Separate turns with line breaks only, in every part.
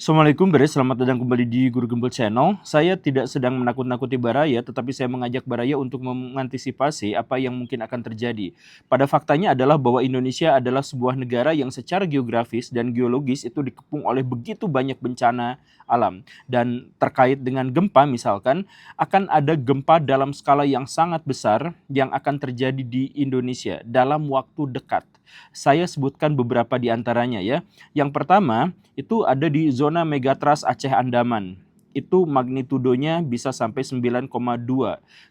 Assalamualaikum Beres, selamat datang kembali di Guru Gembel Channel. Saya tidak sedang menakut-nakuti Baraya, tetapi saya mengajak Baraya untuk mengantisipasi apa yang mungkin akan terjadi. Pada faktanya adalah bahwa Indonesia adalah sebuah negara yang secara geografis dan geologis itu dikepung oleh begitu banyak bencana alam. Dan terkait dengan gempa misalkan, akan ada gempa dalam skala yang sangat besar yang akan terjadi di Indonesia dalam waktu dekat. Saya sebutkan beberapa di antaranya ya. Yang pertama, itu ada di zona megatrust Aceh Andaman. Itu magnitudonya bisa sampai 9,2.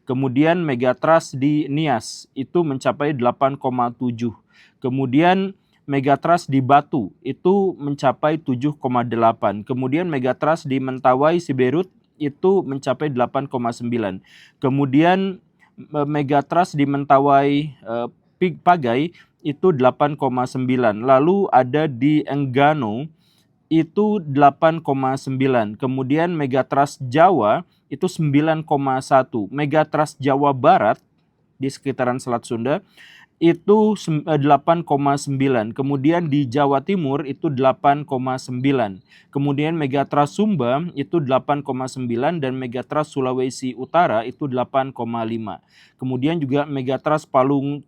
Kemudian megatrust di Nias itu mencapai 8,7. Kemudian megatrust di Batu itu mencapai 7,8. Kemudian megatrust di Mentawai Siberut itu mencapai 8,9. Kemudian megatrust di Mentawai Pagai itu 8,9. Lalu ada di Enggano itu 8,9. Kemudian megatrust Jawa itu 9,1. Megatrust Jawa Barat di sekitaran Selat Sunda itu 8,9. Kemudian di Jawa Timur itu 8,9. Kemudian megatrust Sumba itu 8,9 dan megatrust Sulawesi Utara itu 8,5. Kemudian juga megatrust Palung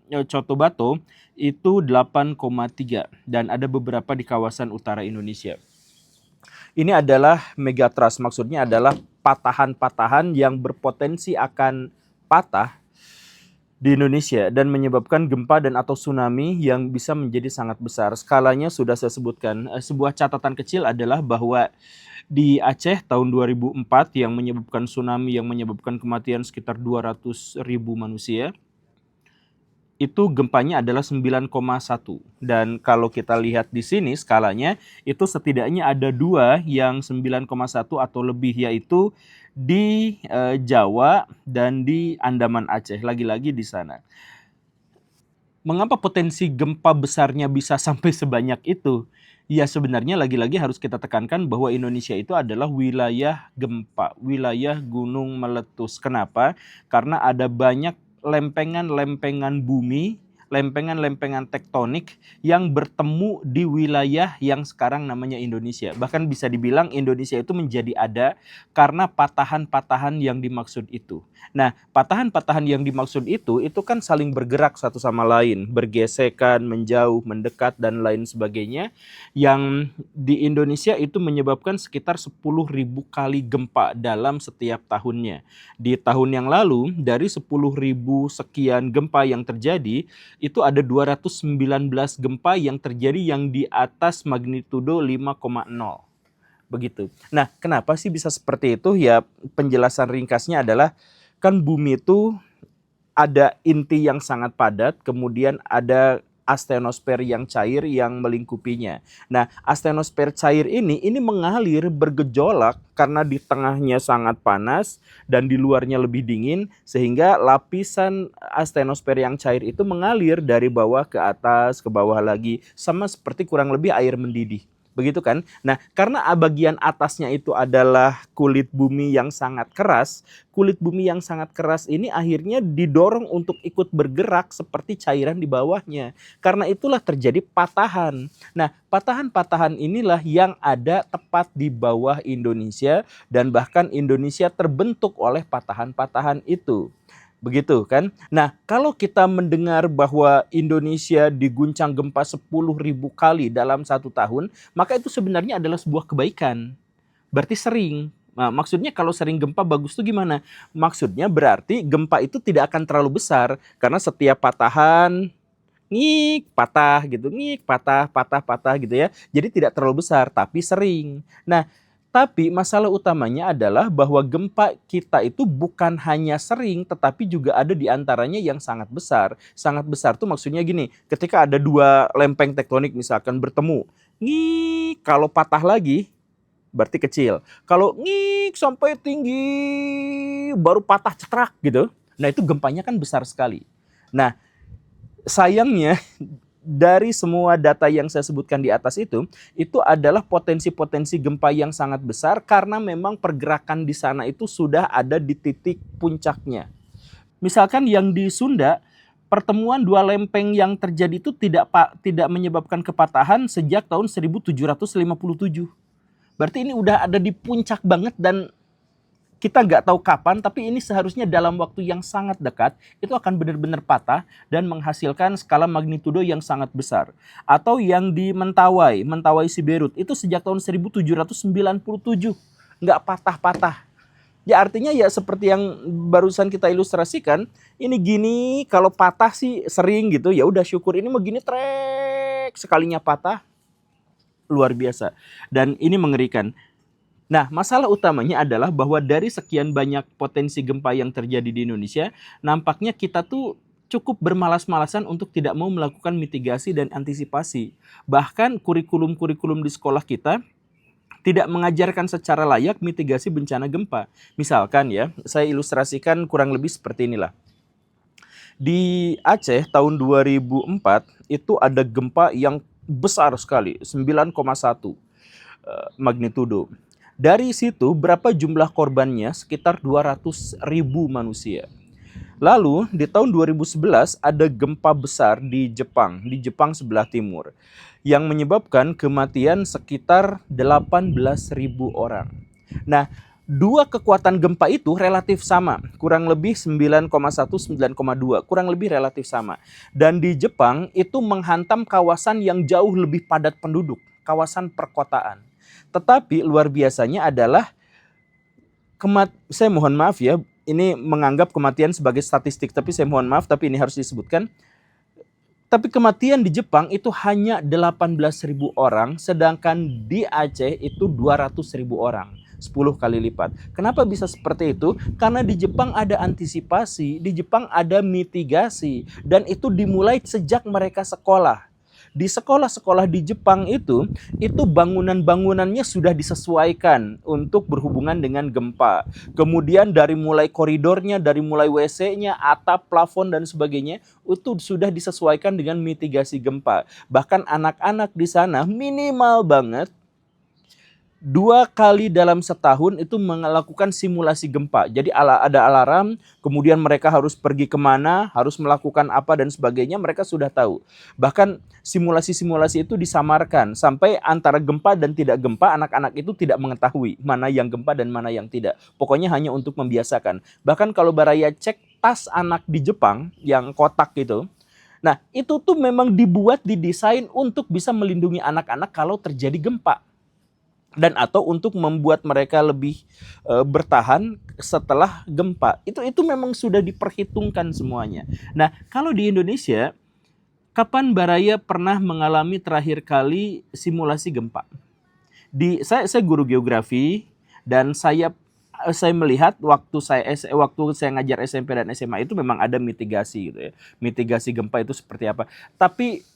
Coto Bato itu 8,3 dan ada beberapa di kawasan utara Indonesia. Ini adalah megatrust, maksudnya adalah patahan-patahan yang berpotensi akan patah di Indonesia dan menyebabkan gempa dan atau tsunami yang bisa menjadi sangat besar. Skalanya sudah saya sebutkan. Sebuah catatan kecil adalah bahwa di Aceh tahun 2004 yang menyebabkan tsunami yang menyebabkan kematian sekitar 200.000 manusia, itu gempanya adalah 9,1. Dan kalau kita lihat di sini skalanya, itu setidaknya ada dua yang 9,1 atau lebih, yaitu di Jawa dan di Andaman Aceh, lagi-lagi di sana. Mengapa potensi gempa besarnya bisa sampai sebanyak itu? Ya sebenarnya lagi-lagi harus kita tekankan bahwa Indonesia itu adalah wilayah gempa, wilayah gunung meletus. Kenapa? Karena ada banyak lempengan-lempengan bumi, lempengan-lempengan tektonik yang bertemu di wilayah yang sekarang namanya Indonesia. Bahkan bisa dibilang Indonesia itu menjadi ada karena patahan-patahan yang dimaksud itu. Nah, patahan-patahan yang dimaksud itu kan saling bergerak satu sama lain, bergesekan, menjauh, mendekat, dan lain sebagainya, yang di Indonesia itu menyebabkan sekitar 10.000 kali gempa dalam setiap tahunnya. Di tahun yang lalu, dari 10.000 sekian gempa yang terjadi, itu ada 219 gempa yang terjadi yang di atas magnitudo 5,0. Begitu. Nah, kenapa sih bisa seperti itu? Ya, penjelasan ringkasnya adalah kan bumi itu ada inti yang sangat padat, kemudian ada astenosfer yang cair yang melingkupinya. Nah, astenosfer cair ini mengalir bergejolak karena di tengahnya sangat panas dan di luarnya lebih dingin, sehingga lapisan astenosfer yang cair itu mengalir dari bawah ke atas, ke bawah lagi, sama seperti kurang lebih air mendidih. Begitu kan? Nah, karena bagian atasnya itu adalah kulit bumi yang sangat keras, kulit bumi yang sangat keras ini akhirnya didorong untuk ikut bergerak seperti cairan di bawahnya. Karena itulah terjadi patahan. Nah, patahan-patahan inilah yang ada tepat di bawah Indonesia dan bahkan Indonesia terbentuk oleh patahan-patahan itu. Begitu kan? Nah, kalau kita mendengar bahwa Indonesia diguncang gempa 10.000 kali dalam satu tahun, maka itu sebenarnya adalah sebuah kebaikan. Berarti sering. Nah, maksudnya kalau sering gempa bagus tuh gimana? Maksudnya berarti gempa itu tidak akan terlalu besar karena setiap patahan ngik patah gitu, ngik patah, patah, patah gitu ya. Jadi tidak terlalu besar tapi sering. Nah, tapi masalah utamanya adalah bahwa gempa kita itu bukan hanya sering, tetapi juga ada di antaranya yang sangat besar. Sangat besar tuh maksudnya gini, ketika ada dua lempeng tektonik misalkan bertemu, ngik, kalau patah lagi berarti kecil. Kalau ngik sampai tinggi baru patah cetrak gitu. Nah, itu gempanya kan besar sekali. Nah, sayangnya dari semua data yang saya sebutkan di atas itu adalah potensi-potensi gempa yang sangat besar karena memang pergerakan di sana itu sudah ada di titik puncaknya. Misalkan yang di Sunda, pertemuan dua lempeng yang terjadi itu tidak menyebabkan kepatahan sejak tahun 1757. Berarti ini udah ada di puncak banget dan kita nggak tahu kapan, tapi ini seharusnya dalam waktu yang sangat dekat, itu akan benar-benar patah dan menghasilkan skala magnitudo yang sangat besar. Atau yang di Mentawai, Mentawai Siberut, itu sejak tahun 1797, nggak patah-patah. Ya artinya ya seperti yang barusan kita ilustrasikan, ini gini kalau patah sih sering gitu, ya udah syukur. Ini mau gini trek, sekalinya patah, luar biasa. Dan ini mengerikan. Nah, masalah utamanya adalah bahwa dari sekian banyak potensi gempa yang terjadi di Indonesia, nampaknya kita tuh cukup bermalas-malasan untuk tidak mau melakukan mitigasi dan antisipasi. Bahkan kurikulum-kurikulum di sekolah kita tidak mengajarkan secara layak mitigasi bencana gempa. Misalkan ya, saya ilustrasikan kurang lebih seperti inilah. Di Aceh tahun 2004 itu ada gempa yang besar sekali, 9,1 magnitudo. Dari situ berapa jumlah korbannya? Sekitar 200.000 manusia. Lalu di tahun 2011 ada gempa besar di Jepang sebelah timur, yang menyebabkan kematian sekitar 18.000 orang. Nah, dua kekuatan gempa itu relatif sama, kurang lebih 9,1, 9,2, kurang lebih relatif sama. Dan di Jepang itu menghantam kawasan yang jauh lebih padat penduduk, kawasan perkotaan. Tetapi luar biasanya adalah saya mohon maaf ya, ini menganggap kematian sebagai statistik, tapi saya mohon maaf, tapi ini harus disebutkan. Tapi kematian di Jepang itu hanya 18.000 orang, sedangkan di Aceh itu 200.000 orang. 10 kali lipat. Kenapa bisa seperti itu? Karena di Jepang ada antisipasi, di Jepang ada mitigasi, dan itu dimulai sejak mereka sekolah. Di sekolah-sekolah di Jepang itu bangunan-bangunannya sudah disesuaikan untuk berhubungan dengan gempa. Kemudian dari mulai koridornya, dari mulai WC-nya, atap, plafon, dan sebagainya, itu sudah disesuaikan dengan mitigasi gempa. Bahkan anak-anak di sana minimal banget 2 kali dalam setahun itu melakukan simulasi gempa. Jadi ada alarm, kemudian mereka harus pergi kemana, harus melakukan apa dan sebagainya, mereka sudah tahu. Bahkan simulasi-simulasi itu disamarkan sampai antara gempa dan tidak gempa, anak-anak itu tidak mengetahui mana yang gempa dan mana yang tidak. Pokoknya hanya untuk membiasakan. Bahkan kalau Baraya cek tas anak di Jepang yang kotak gitu, nah itu tuh memang didesain untuk bisa melindungi anak-anak kalau terjadi gempa. Dan atau untuk membuat mereka lebih bertahan setelah gempa. Itu memang sudah diperhitungkan semuanya. Nah, kalau di Indonesia, kapan Baraya pernah mengalami terakhir kali simulasi gempa? Saya guru geografi dan saya melihat waktu saya ngajar SMP dan SMA itu memang ada mitigasi gitu ya. Mitigasi gempa itu seperti apa. Tapi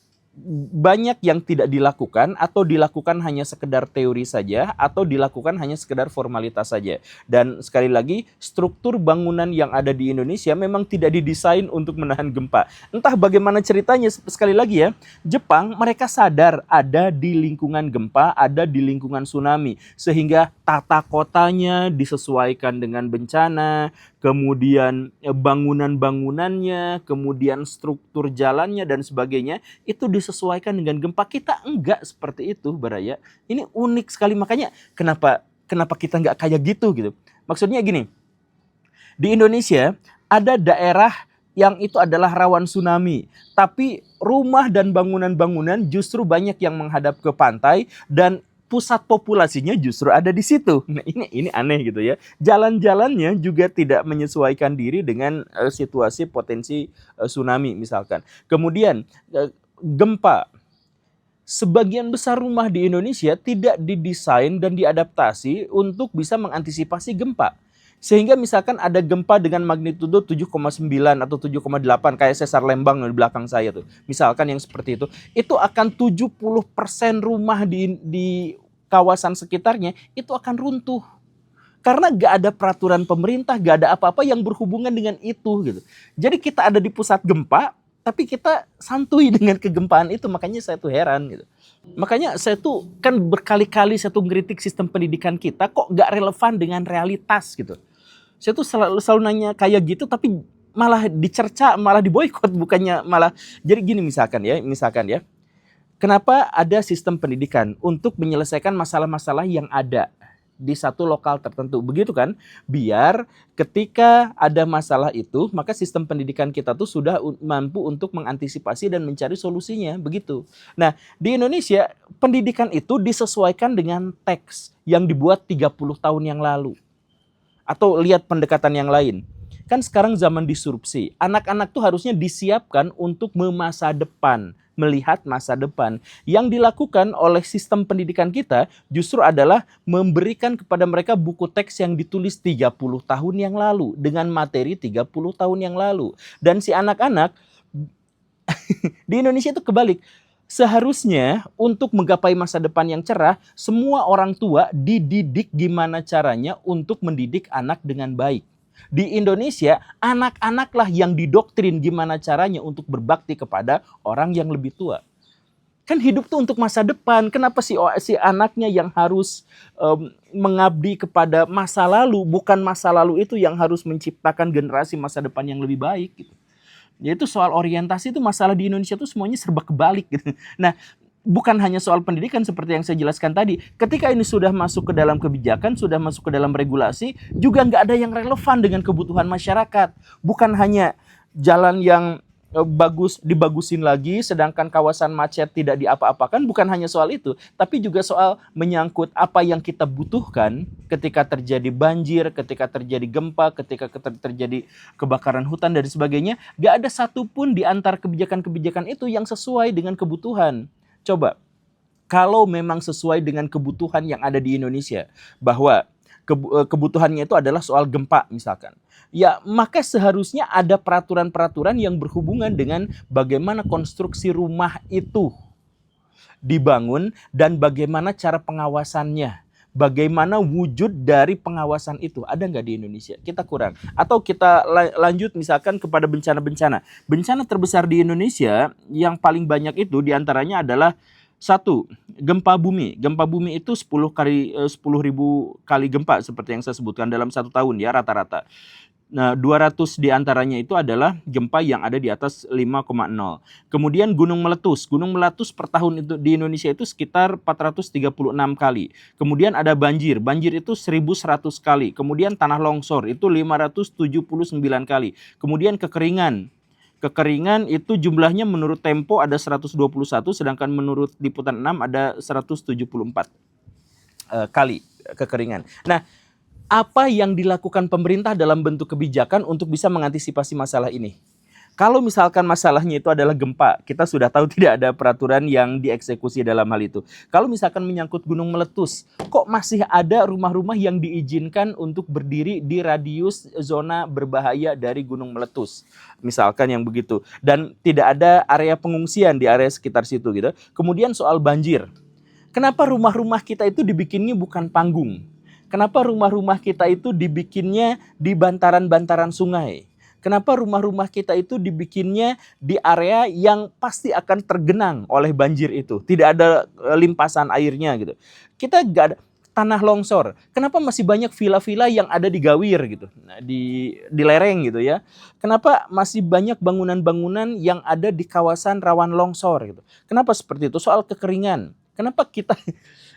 banyak yang tidak dilakukan atau dilakukan hanya sekedar teori saja atau dilakukan hanya sekedar formalitas saja. Dan sekali lagi, struktur bangunan yang ada di Indonesia memang tidak didesain untuk menahan gempa. Entah bagaimana ceritanya, sekali lagi ya, Jepang mereka sadar ada di lingkungan gempa, ada di lingkungan tsunami, sehingga tata kotanya disesuaikan dengan bencana, kemudian bangunan-bangunannya, kemudian struktur jalannya dan sebagainya, itu disesuaikan dengan gempa. Kita enggak seperti itu, Baraya. Ini unik sekali, makanya kenapa kita enggak kayak gitu. Maksudnya gini, di Indonesia ada daerah yang itu adalah rawan tsunami, tapi rumah dan bangunan-bangunan justru banyak yang menghadap ke pantai dan pusat populasinya justru ada di situ. Nah, ini aneh gitu ya. Jalan-jalannya juga tidak menyesuaikan diri dengan situasi potensi tsunami misalkan. Kemudian gempa. Sebagian besar rumah di Indonesia tidak didesain dan diadaptasi untuk bisa mengantisipasi gempa. Sehingga misalkan ada gempa dengan magnitudo 7,9 atau 7,8 kayak sesar Lembang di belakang saya tuh. Misalkan yang seperti itu akan 70% rumah di kawasan sekitarnya itu akan runtuh. Karena gak ada peraturan pemerintah, gak ada apa-apa yang berhubungan dengan itu gitu. Jadi kita ada di pusat gempa, tapi kita santuy dengan kegempaan itu, makanya saya tuh heran gitu. Makanya saya tuh kan berkali-kali saya tuh ngeritik sistem pendidikan kita kok gak relevan dengan realitas gitu. Saya tuh selalu nanya kayak gitu tapi malah dicerca, malah diboikot, bukannya malah. Jadi gini misalkan ya. Kenapa ada sistem pendidikan? Untuk menyelesaikan masalah-masalah yang ada di satu lokal tertentu. Begitu kan? Biar ketika ada masalah itu, maka sistem pendidikan kita tuh sudah mampu untuk mengantisipasi dan mencari solusinya. Begitu. Nah, di Indonesia, pendidikan itu disesuaikan dengan teks yang dibuat 30 tahun yang lalu. Atau lihat pendekatan yang lain. Kan sekarang zaman disrupsi. Anak-anak tuh harusnya disiapkan untuk memasa depan, melihat masa depan. Yang dilakukan oleh sistem pendidikan kita justru adalah memberikan kepada mereka buku teks yang ditulis 30 tahun yang lalu dengan materi 30 tahun yang lalu. Dan si anak-anak di Indonesia itu kebalik. Seharusnya untuk menggapai masa depan yang cerah, semua orang tua dididik gimana caranya untuk mendidik anak dengan baik. Di Indonesia, anak-anaklah yang didoktrin gimana caranya untuk berbakti kepada orang yang lebih tua. Kan hidup tuh untuk masa depan. Kenapa si anaknya yang harus mengabdi kepada masa lalu, bukan masa lalu itu yang harus menciptakan generasi masa depan yang lebih baik gitu. Yaitu soal orientasi itu masalah di Indonesia tuh semuanya serba kebalik gitu. Nah, bukan hanya soal pendidikan seperti yang saya jelaskan tadi. Ketika ini sudah masuk ke dalam kebijakan, sudah masuk ke dalam regulasi, juga nggak ada yang relevan dengan kebutuhan masyarakat. Bukan hanya jalan yang bagus dibagusin lagi, sedangkan kawasan macet tidak diapa-apakan, bukan hanya soal itu, tapi juga soal menyangkut apa yang kita butuhkan ketika terjadi banjir, ketika terjadi gempa, ketika terjadi kebakaran hutan dan sebagainya. Gak ada satupun di antara kebijakan-kebijakan itu yang sesuai dengan kebutuhan. Coba, kalau memang sesuai dengan kebutuhan yang ada di Indonesia, bahwa kebutuhannya itu adalah soal gempa misalkan, ya maka seharusnya ada peraturan-peraturan yang berhubungan dengan bagaimana konstruksi rumah itu dibangun dan bagaimana cara pengawasannya. Bagaimana wujud dari pengawasan itu? Ada nggak di Indonesia? Kita kurang. Atau kita lanjut misalkan kepada bencana-bencana. Bencana terbesar di Indonesia yang paling banyak itu diantaranya adalah satu, gempa bumi. Gempa bumi itu 10.000 kali gempa seperti yang saya sebutkan dalam 1 tahun ya rata-rata. Nah, 200 diantaranya itu adalah gempa yang ada di atas 5,0. Kemudian gunung meletus. Gunung meletus per tahun itu di Indonesia itu sekitar 436 kali. Kemudian ada banjir. Banjir itu 1.100 kali. Kemudian tanah longsor itu 579 kali. Kemudian kekeringan. Kekeringan itu jumlahnya menurut Tempo ada 121, sedangkan menurut Liputan 6 ada 174 kali kekeringan. Nah, apa yang dilakukan pemerintah dalam bentuk kebijakan untuk bisa mengantisipasi masalah ini? Kalau misalkan masalahnya itu adalah gempa, kita sudah tahu tidak ada peraturan yang dieksekusi dalam hal itu. Kalau misalkan menyangkut gunung meletus, kok masih ada rumah-rumah yang diizinkan untuk berdiri di radius zona berbahaya dari gunung meletus? Misalkan yang begitu. Dan tidak ada area pengungsian di area sekitar situ gitu. Kemudian soal banjir. Kenapa rumah-rumah kita itu dibikinnya bukan panggung? Kenapa rumah-rumah kita itu dibikinnya di bantaran-bantaran sungai? Kenapa rumah-rumah kita itu dibikinnya di area yang pasti akan tergenang oleh banjir itu? Tidak ada limpasan airnya gitu. Kita nggak ada tanah longsor. Kenapa masih banyak villa-villa yang ada di gawir gitu? Nah, di lereng gitu ya. Kenapa masih banyak bangunan-bangunan yang ada di kawasan rawan longsor gitu? Kenapa seperti itu? Soal kekeringan. Kenapa kita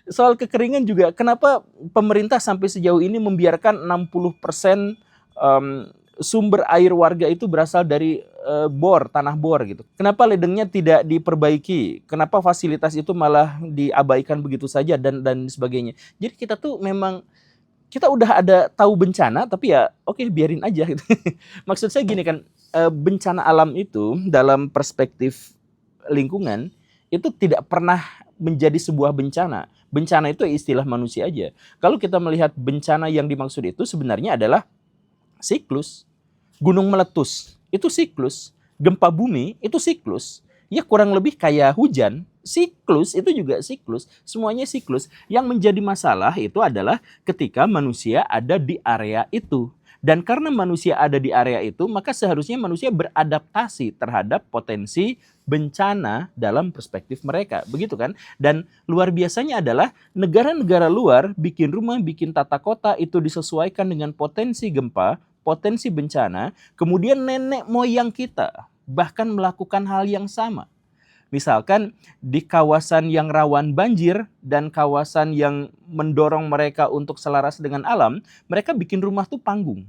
soal kekeringan juga, kenapa pemerintah sampai sejauh ini membiarkan 60% sumber air warga itu berasal dari bor, tanah bor gitu. Kenapa ledengnya tidak diperbaiki? Kenapa fasilitas itu malah diabaikan begitu saja dan sebagainya. Jadi kita tuh memang kita udah ada tahu bencana tapi ya oke, biarin aja gitu. Maksud saya gini kan, bencana alam itu dalam perspektif lingkungan itu tidak pernah menjadi sebuah bencana. Bencana itu istilah manusia aja. Kalau kita melihat bencana yang dimaksud itu sebenarnya adalah siklus. Gunung meletus itu siklus. Gempa bumi itu siklus. Ya kurang lebih kayak hujan. Siklus itu juga siklus. Semuanya siklus. Yang menjadi masalah itu adalah ketika manusia ada di area itu. Dan karena manusia ada di area itu, maka seharusnya manusia beradaptasi terhadap potensi bencana dalam perspektif mereka. Begitu kan? Dan luar biasanya adalah negara-negara luar bikin rumah, bikin tata kota itu disesuaikan dengan potensi gempa, potensi bencana, kemudian nenek moyang kita bahkan melakukan hal yang sama. Misalkan di kawasan yang rawan banjir dan kawasan yang mendorong mereka untuk selaras dengan alam, mereka bikin rumah tuh panggung.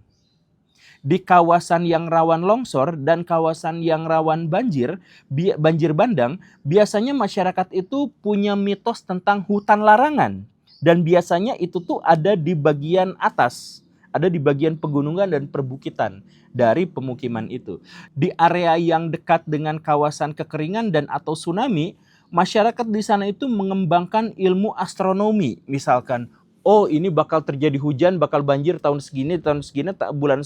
Di kawasan yang rawan longsor dan kawasan yang rawan banjir bandang, biasanya masyarakat itu punya mitos tentang hutan larangan. Dan biasanya itu tuh ada di bagian atas, ada di bagian pegunungan dan perbukitan dari pemukiman itu. Di area yang dekat dengan kawasan kekeringan dan atau tsunami, masyarakat di sana itu mengembangkan ilmu astronomi. Misalkan, oh ini bakal terjadi hujan, bakal banjir tahun segini, bulan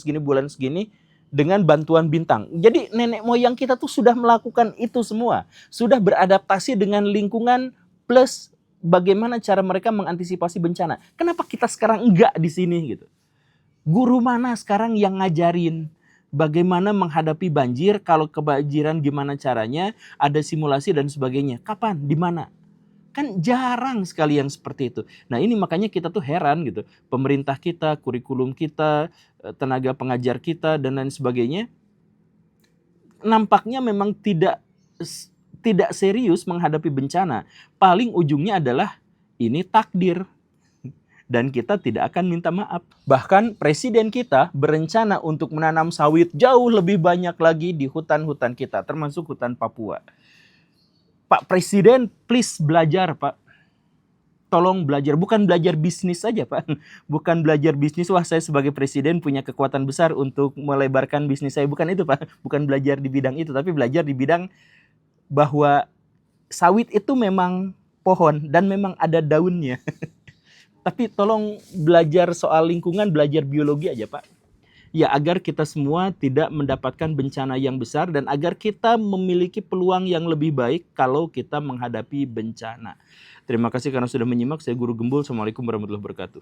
segini, dengan bantuan bintang. Jadi nenek moyang kita tuh sudah melakukan itu semua. Sudah beradaptasi dengan lingkungan plus bagaimana cara mereka mengantisipasi bencana. Kenapa kita sekarang enggak di sini gitu? Guru mana sekarang yang ngajarin bagaimana menghadapi banjir, kalau kebanjiran gimana caranya, ada simulasi dan sebagainya. Kapan? Di mana? Kan jarang sekali yang seperti itu. Nah ini makanya kita tuh heran gitu. Pemerintah kita, kurikulum kita, tenaga pengajar kita, dan lain sebagainya, nampaknya memang tidak serius menghadapi bencana. Paling ujungnya adalah ini takdir. Dan kita tidak akan minta maaf. Bahkan presiden kita berencana untuk menanam sawit jauh lebih banyak lagi di hutan-hutan kita, termasuk hutan Papua. Pak Presiden, please belajar, Pak. Tolong belajar, bukan belajar bisnis saja, Pak. Bukan belajar bisnis, wah saya sebagai presiden punya kekuatan besar untuk melebarkan bisnis saya. Bukan itu, Pak. Bukan belajar di bidang itu, tapi belajar di bidang bahwa sawit itu memang pohon dan memang ada daunnya. Tapi tolong belajar soal lingkungan, belajar biologi aja, Pak. Ya, agar kita semua tidak mendapatkan bencana yang besar dan agar kita memiliki peluang yang lebih baik kalau kita menghadapi bencana. Terima kasih karena sudah menyimak. Saya Guru Gembul. Assalamualaikum warahmatullahi wabarakatuh.